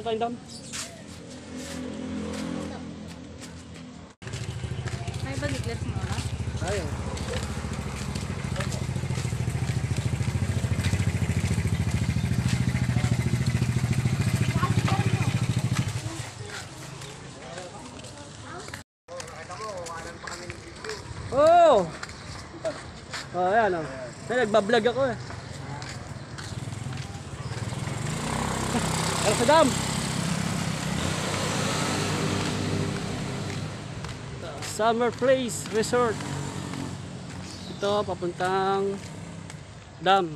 Punta tayong dam. May bagitlet mo na? Ayaw. Oh! Oh, ayan oh. Nagbablog ako eh. Tara sa dam! Summer Place Resort. Ito, papuntang dam.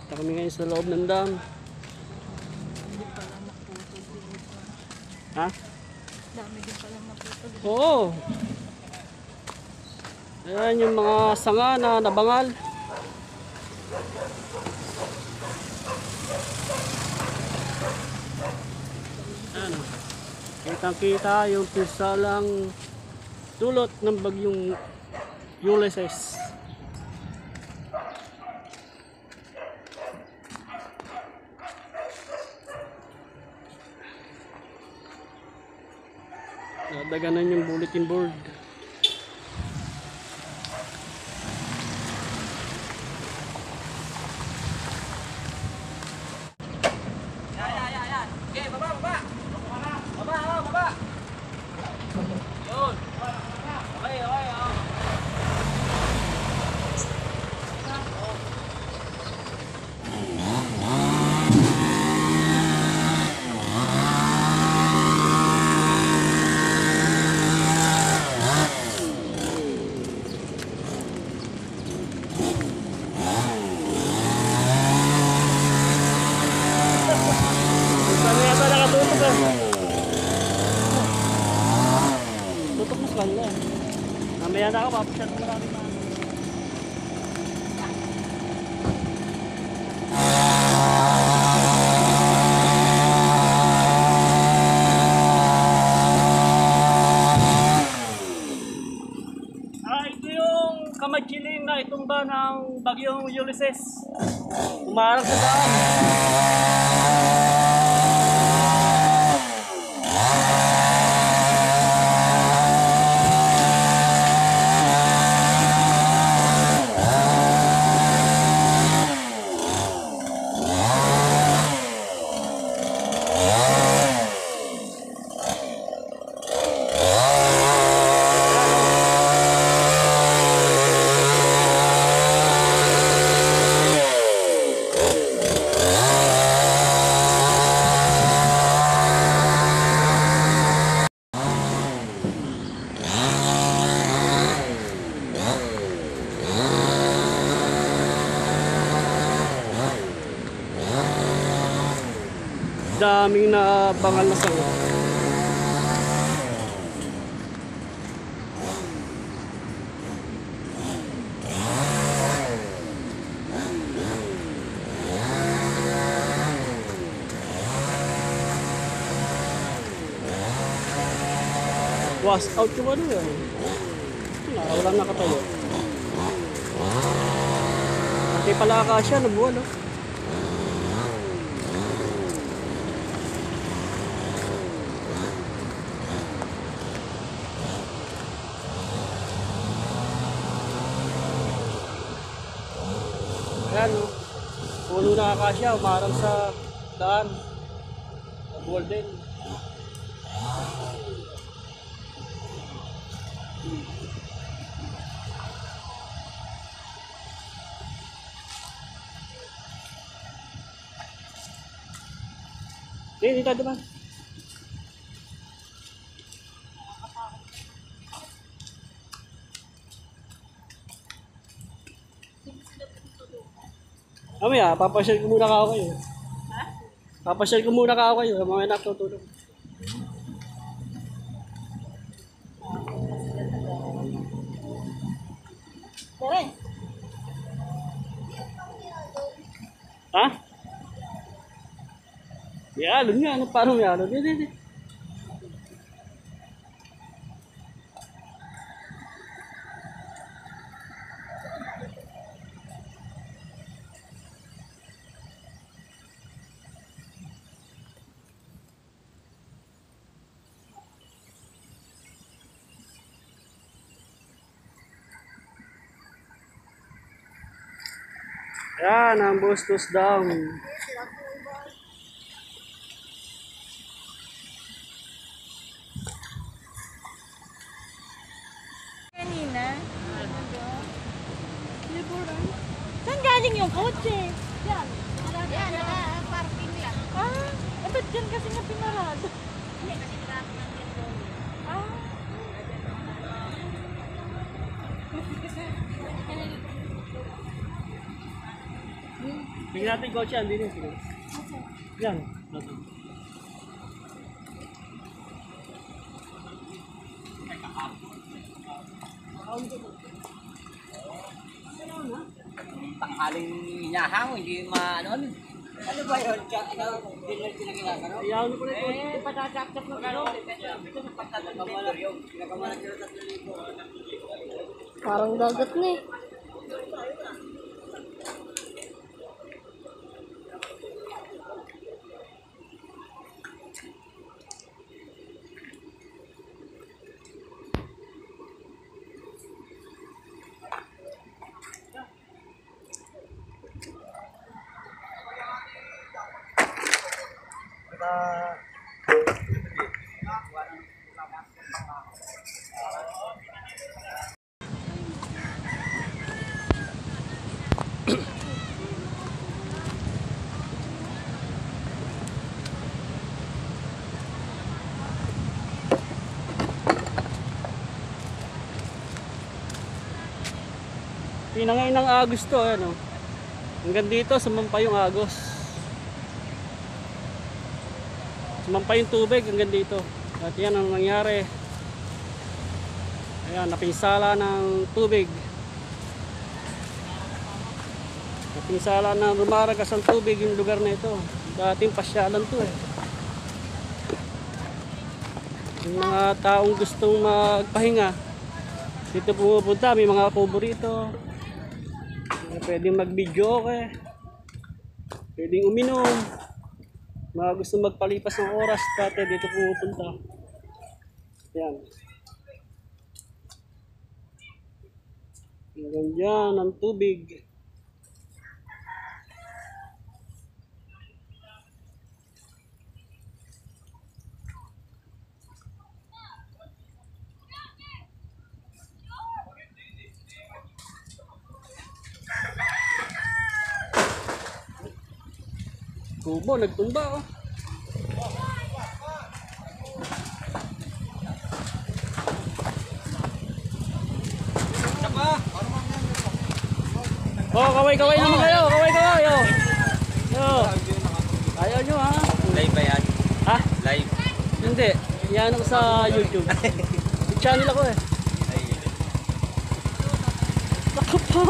Ito kami ngayon sa loob ng dam. Ha? Dami din pala naputol. Oo. Ayan yung mga sanga na nabangal. Ayan. Kitang-kita yung pisalang dulot ng bagyong Ulysses. Nadaganan yung bulletin board. Okay, baba. Baba. Yun. Okay. Sana yata nakatutok eh. Tutok mas banda eh. Mamaya na ako, papasyat mo marami na. Ito yung kamachiling na itumba ng bagyong Ulysses. Umarang sa dam. Daming nabangal na sanga. Was out yung ano yan. Wala nakatayo. Pati pala akasya, nabuwan oh. Ayan o, puno na akasya, umarang sa daan. Golden. Hindi tayo naman. Mamaya, papasyal ko muna ka ako kayo. Ha? Papasyal ko muna ka ako kayo. Mamaya natutulog. Tara. Ha? May alon nga. Ano, paano may alon? Hindi. Yan ang Bustos Dam. Kanina. Saan galing yung kotse? Yan. Yan, parking lang. Ba't dyan kasi nga pinarado? Hindi, kasi traffic lang din doon. Tingnan natin yung kotse, andin yun. Yan. Tanghaling hinahang, hindi maano. Ano ba yun? Dinner sila ginagano? Ayaw niyo po na ito. Patatap-tap na gano'n. Ito na pagtatap yung pinagamalan nila 3,000. Parang dagat na eh. Pinangay ng Agos to, ano. Hanggang dito, sumampa yung Agos. Sumampa yung tubig hanggang dito. At yan ang nangyari. Ayan, napinsala ng tubig. Napinsala na rumaragas ang tubig yung lugar na ito. Dating pasyalan to eh. Yung mga taong gustong magpahinga, dito pumupunta, may mga kubo rito. Pwedeng mag-video okay. Pwedeng uminom. Mga gusto magpalipas ng oras, pati dito pumupunta. Yan. Hanggang dyan ang tubig. Kubo, nagtumba oh. Oh, kaway-kaway naman kayo, kaway-kaway oh. Yo. Ayaw nyo ha. Live ba yan? Ha? Live. Hindi, yan ako sa YouTube. Channel ako eh. Naku po.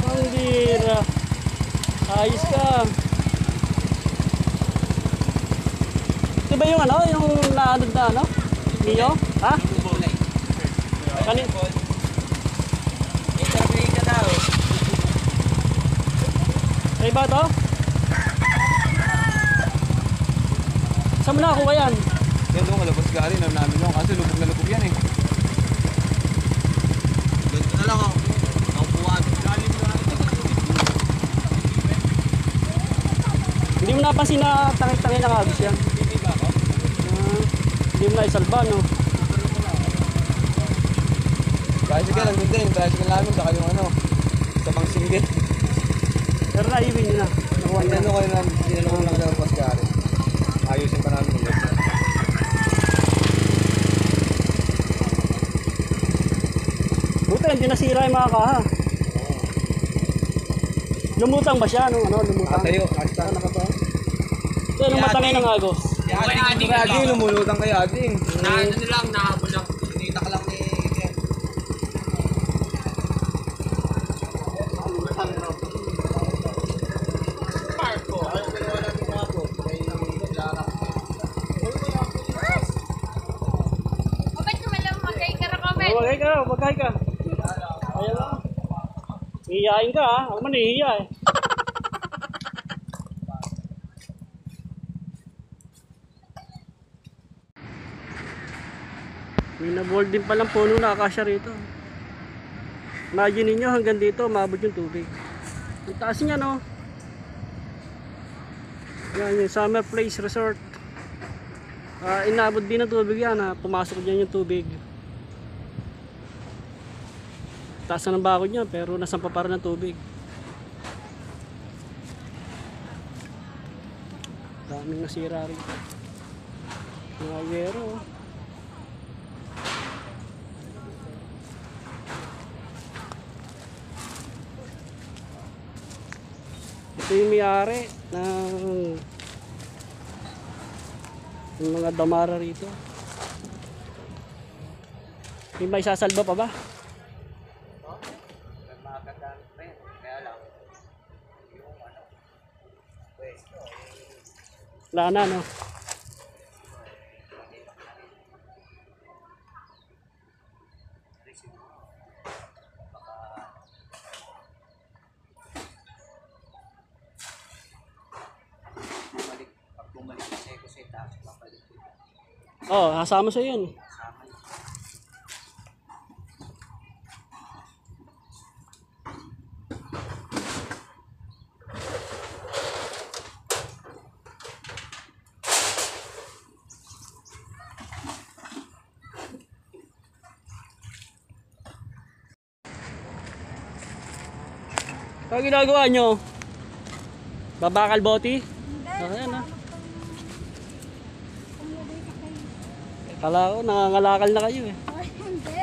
Ang bira. Ayos ka. Ito ba yung ano? Yung naanod na ano? Mio? Ha? Kanin? Interview ka daw. Ay ba ito? Saan mo na ako yan? Yan doon, kalabas gari na namin lang kasi lubog na lubog yan eh. Ganito na lang ako. Ang buwan. Hindi mo napansin na tangit-tangit ng Agos yan. Hindi mo na isalba no? Tricycle lang din din, tricycle namin saka yung ano, sa pang singgit. Pero naiwin nyo na. Nakuha Ang nyo. ano kayo namin, sinanong lang kalabas gari. Ayusin pa namin ulit. Buti hindi nasira yung mga kaha. Lumutang ba siya? Ano? Lumutang? Tayo, hasta. Ito, nung matangay ng Agos. Si Ading, lumulutang kay Ading. Na ano lang, nahabol lang. Tinita ka lang ni Ken. Marco. Ayaw ko naman namin Marco. May Lara. Comment naman lang, magkay-kara comment. Magkay ka. Ayaw lang. Hihiyain ka ha. Ako man hihiya eh. May na-board din palang puno na akasya rito. Imagine ninyo hanggang dito, maabot yung tubig. Ang taas niya, no? Yan yung Summer Place Resort. Inabot din ng tubig yan, ha? Pumasok dyan yung tubig. Taas na ng bakod niya, pero nasampa pa rin ng tubig. Daming nasira rin. Mga yero. Ito yung may-ari ng mga damara rito. May may sasalba pa ba? Magandang pen, kaya lang. Yung pwesto, Wala na, no? pag bumalik kasi ako sa itaas, papalik ko. Oo, kasama sa yun. Kasama yun. Ano ginagawa nyo? Babakal boti? Ayan, ha? Kala ko, nangangalakal na kayo, eh. Hindi.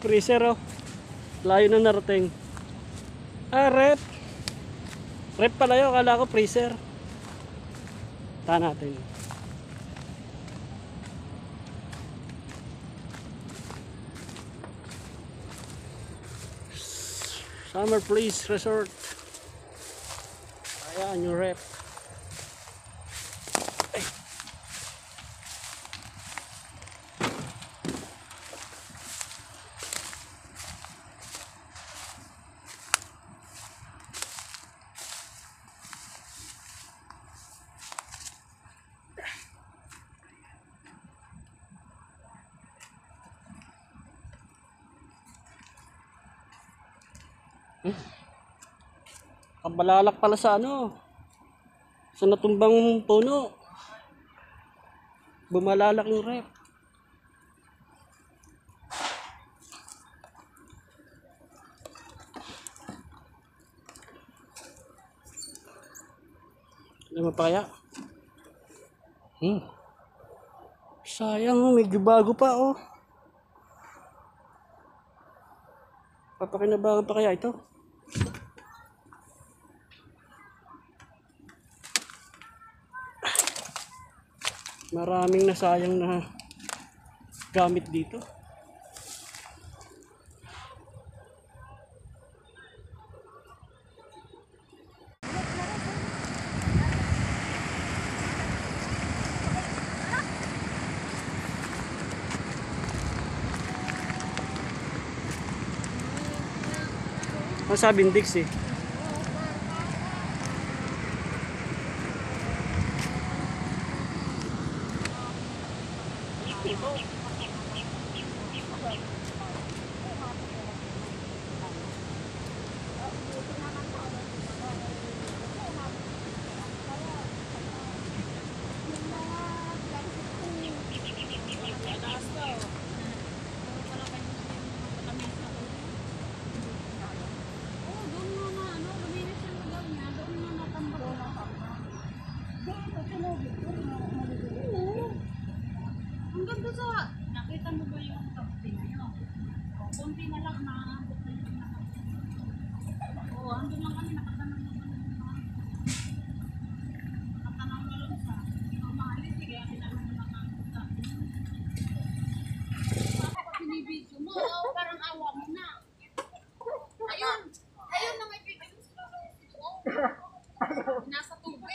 Freezer, oh. Layo na narating. Rep. Rep pala yun, kala ko freezer. Tahan natin. Summer Place Resort. Ayan yung rep. Ay. Kabalalak pala sa ano, sa natumbang puno. Bumalalak yung rep. Ano mo pa kaya? Sayang, medyo bago pa, oh. Papakinabangan pa kaya ito? Maraming nasayang na gamit dito. Ang sabi ng Dix, eh. Ang ganda sa, nakita mo ba yung kape na yun? Kunti na lang, nakaabot na yung nakapit. Oo, andun lang kami, nakatanong naman yung mga nakatanong na lang sa umalis, sige, akin na lang nakakabot sa binibidyo mo, parang awa mo na. Ayun, ayun na may video sa nasa tubig.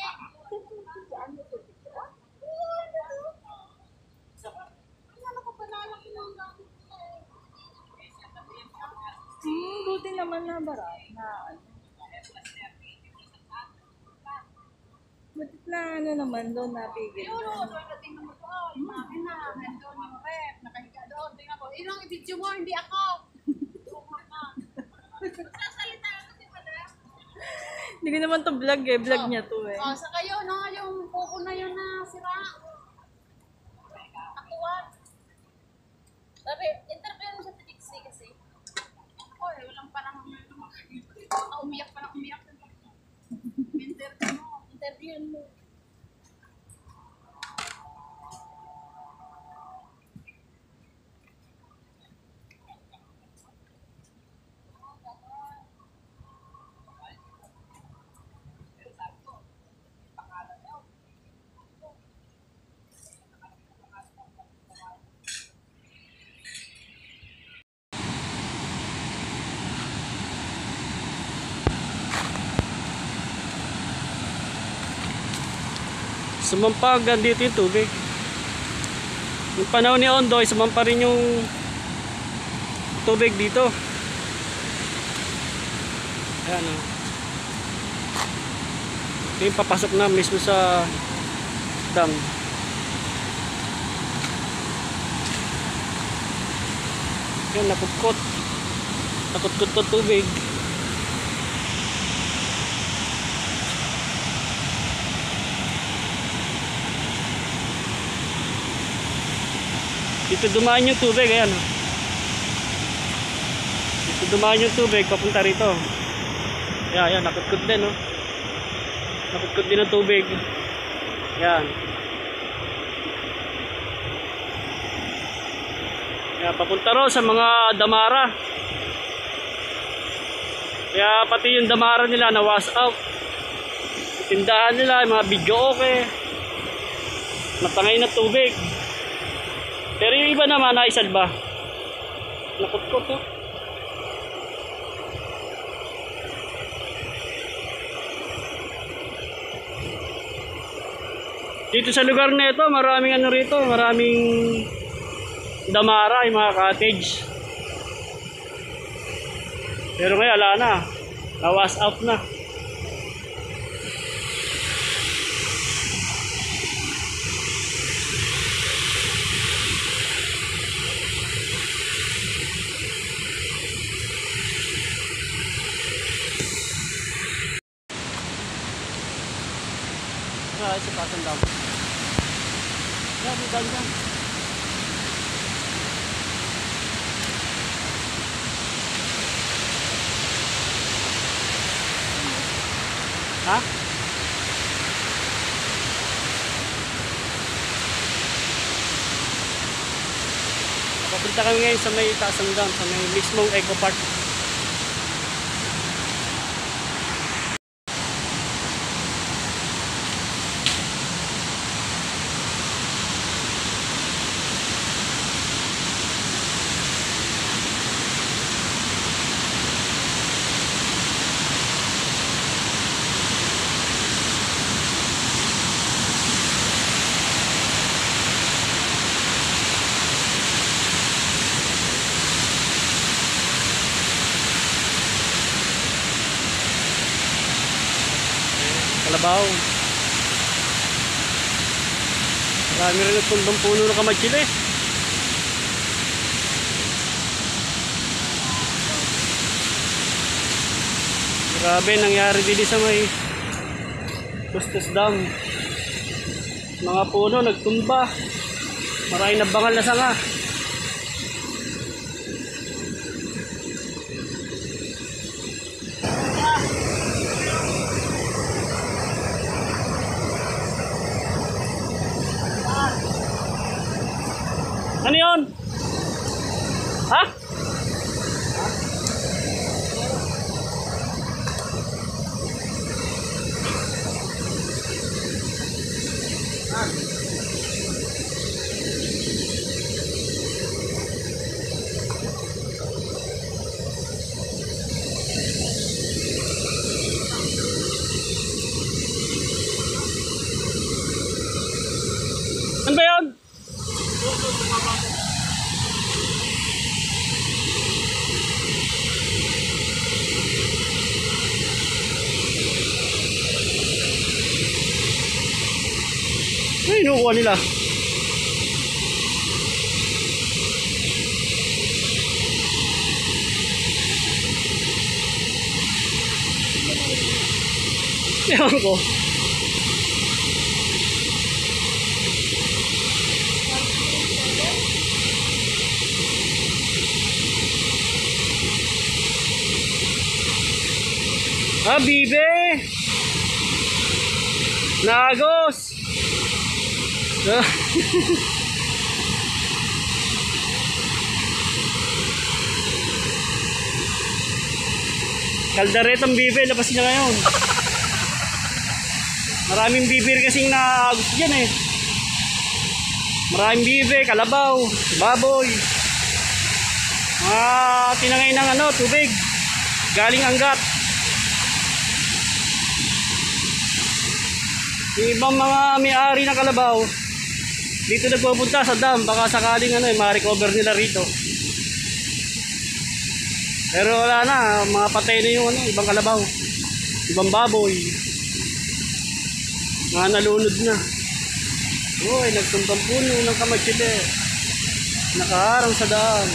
Buti naman na bara na buti na ano naman doon napigil Yun, doon. tingnan mo to, yung akin na, nandun yung rep, nakahiga doon, tingnan ko, ilang i-video mo, hindi ako. Hindi ko naman to vlog eh. Vlog niya to eh. Oh, sa kayo, no? Yung kuko na yun na sira. Akuan. Sabi, interview mo sa Trixie kasi. Oy, walang parang umiyak pa na umiyak. Interview mo. Interview mo. Sumampa hanggang dito yung tubig. Yung panahon ni Ondoy, sumampa rin yung tubig dito. Ayan o. Ito yung papasok na mismo sa dam. Ayan, nakutkot. Nakutkot to tubig. Dito dumaan yung tubig, ayan. Dito dumaan yung tubig, papunta rito. Ayan, ayan, nakutkot din, no? Nakutkot din ang tubig. Ayan. Ayan, papunta ro sa mga damara. Kaya pati yung damara nila na wash out. Tindahan nila, yung mga video okay. Matangay na tubig. Pero yung iba naman naisalba. Nakutkot to. Dito sa lugar na ito, maraming ano rito, maraming damara, yung mga cottage. Pero ngayon wala na. Na-wash out na. Ay, sa pasang dam. Yan, yung ganda. Ha? Papunta kami ngayon sa may Tasang Dam, sa may mismong Eco Park. Kalabaw. Marami rin nagtumbang puno ng kamatsili. Grabe nangyari din sa may Bustos Dam. Mga puno nagtumba. Maraming nabangal na sanga. Ano yun? Ha? Ano ba yun? Ay, inukuha nila. Ewan ko. Ah, bibe! Nagos! Ah. Kaldaretang bibe, labas niya ngayon. Maraming bibir kasing naagos dyan eh. Maraming bibe, kalabaw, baboy. Tinangay ng tubig. Galing anggat. Yung ibang mga may-ari ng kalabaw, dito nagpupunta sa dam, baka sakaling ma-recover nila rito. Pero wala na, mga patay na yung ibang kalabaw, ibang baboy. Mga nalunod na. Uy, nagtumbang puno ng kamatsili. Nakaharang sa daan.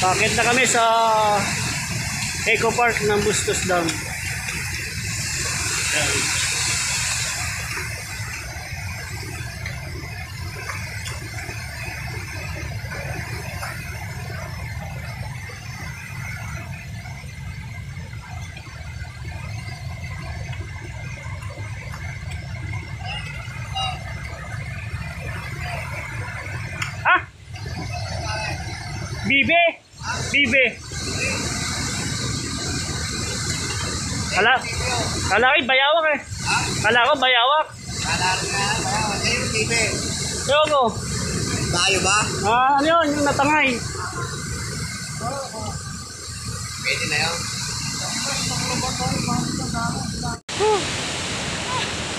Bakit na kami sa Eco Park ng Bustos Dam. Ah! Bibe! Bibe! Kala ko bayawak eh. Kala ko bayawak. Ewan ko. Tayo ba? Ano yun? Yung natangay. Pwede na yun.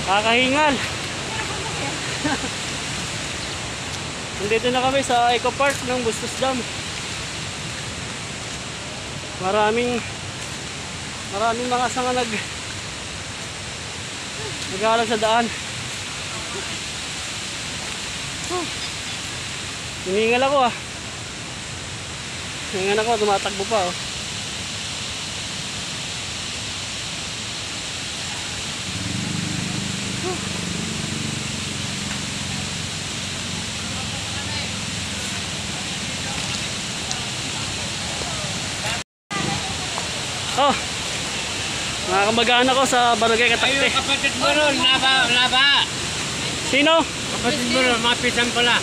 Kakahingal. Nandito na kami sa Eco Park ng Bustos Dam. Maraming mga sanga nag-aaral sa daan. Hiningal ako ah. Hiningal ako, tumatakbo pa oh. Oh, mga kamag-anak ko sa Barangay Katakte. Ayun, kapatid mo ron, laba. Sino? Kapatid mo ron, mga pisan pala.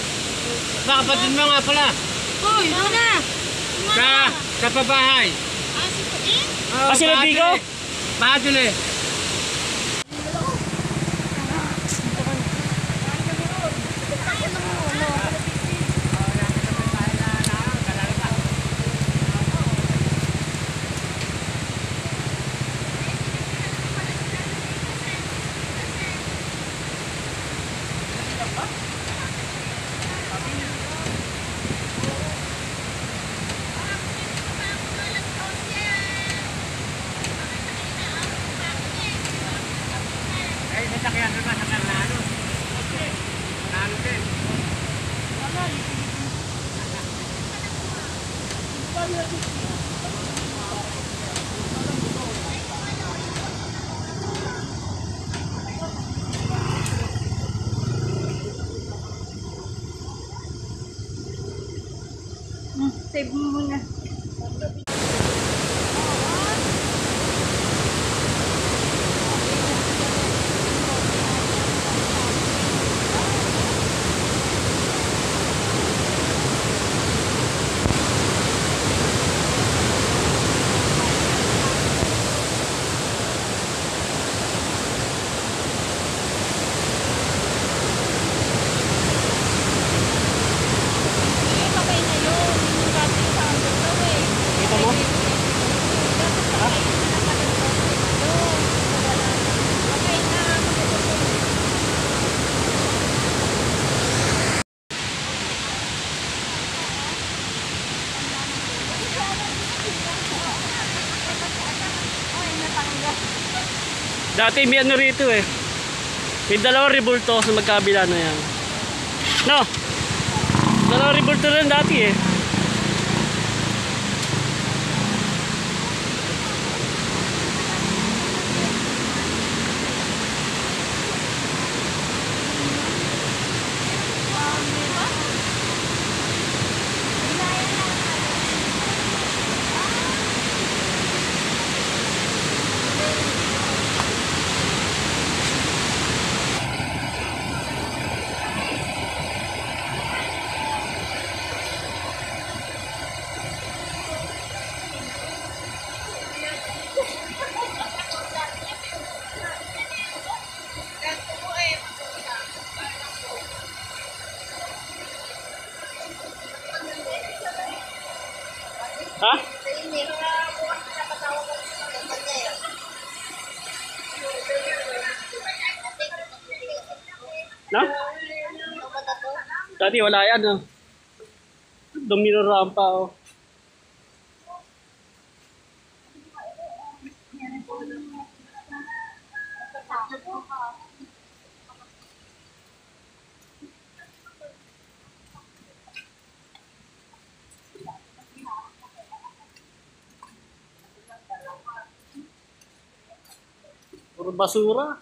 Ba, kapatid mo nga pala. Hoy, muna! Sa pabahay. Ah, si Putin? Sila Bigo? Padul eh. Save mo muna. Okay na yun. Dati may ano rito eh. May dalawang rebulto sa magkabila na yan. No? Dalawang rebulto rin dati eh. Ha? No? Dati wala yan, no? Dumi ng rampa, oh. Puro basura.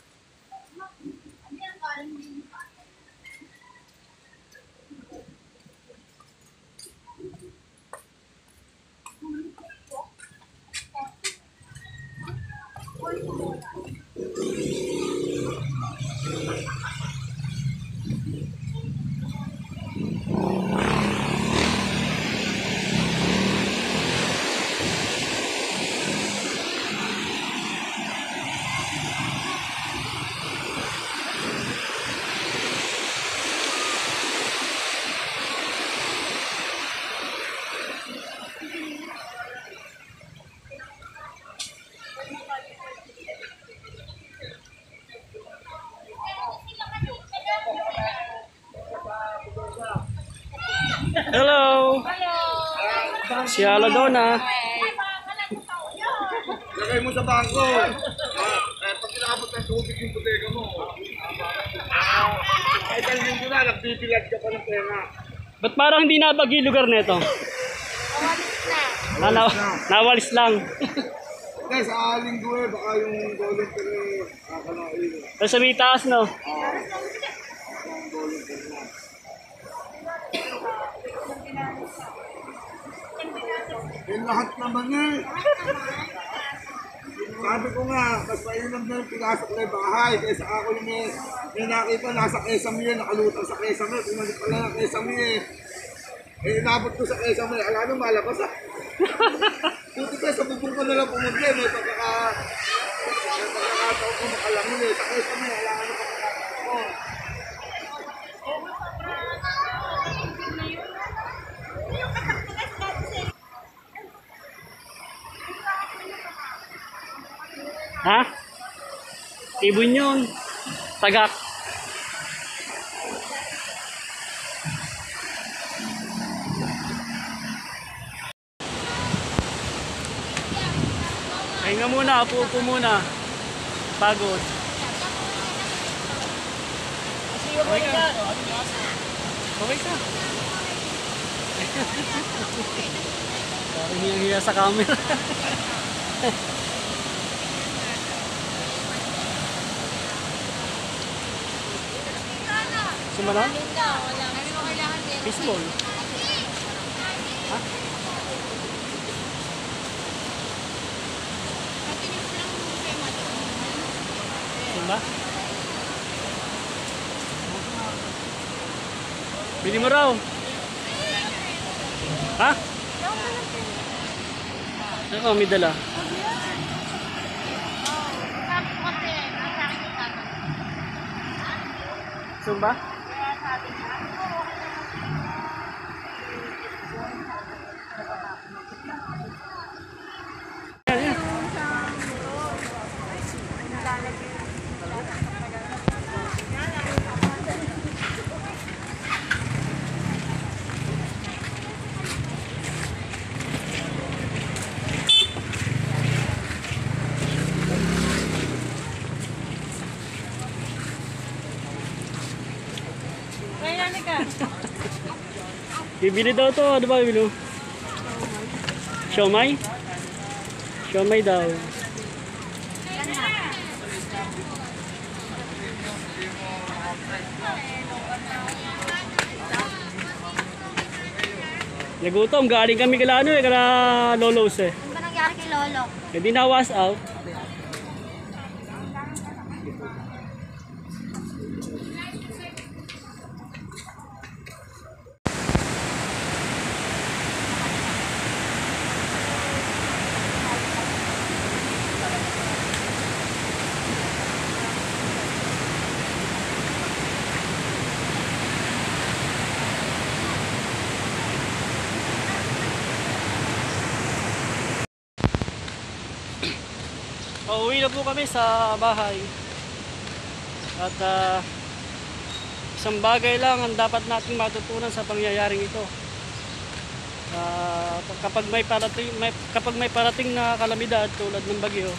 Hello! Si Aladona. Lagay mo sa bangko. Pag kinakabot ng tubig yung bodega mo. Kahit ang linggo na, nagbibilad ka pa ng pera. Ba't parang hindi nabagi lugar nito? Nawalis lang. Guys, sa linggo eh, baka yung golden pero kakalain. Pero sa may taas, no? Yung golden pero na. Yung lahat naman eh. Sabi ko nga, mas mainam na yung pinasok na yung bahay kaysa ako yung may nakita nasa Kesame yun, nakalutang sa Kesame, pinalik pala ng Kesame eh. Eh, inabot ko sa Kesame, ala nung malabas ah. Buti ka, sa bubong ko na lang pumunti, may pagkakataon ko makalangon eh. Sa Kesame, ala nga nung pagkakataon ko. Ha? Ibon yun. Tagak. Hinga muna, upo muna. Pagod. Okay ka. Okay ka. Parang hiyang-hiya sa camera. Sumalan? Baseball. Ha? Sumba? Bili mo raw. Ha? Ako, may dala. Sumba? halika. Bibili daw to. Ano ba bibili mo? Siomay? Siomay daw. Nagutom. Galing kami kala ano eh. Kala Lolos eh. Ano ba nangyari kay Lolo? Hindi na was out. Pauwi na po kami sa bahay. At isang bagay lang ang dapat nating matutunan sa pangyayaring ito. Kapag may parating na kalamidad tulad ng bagyo,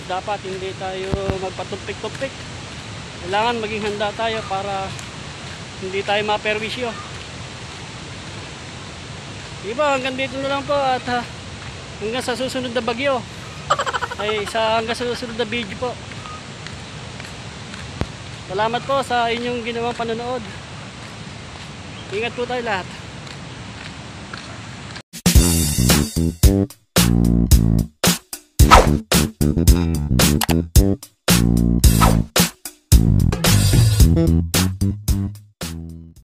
dapat hindi tayo magpatumpik-tumpik. Kailangan maging handa tayo para hindi tayo maperwisyo. Diba, hanggang dito na lang po at hanggang sa susunod na bagyo. Hanggang sa susunod na video po. Salamat po sa inyong ginawang panonood. Ingat po tayo lahat.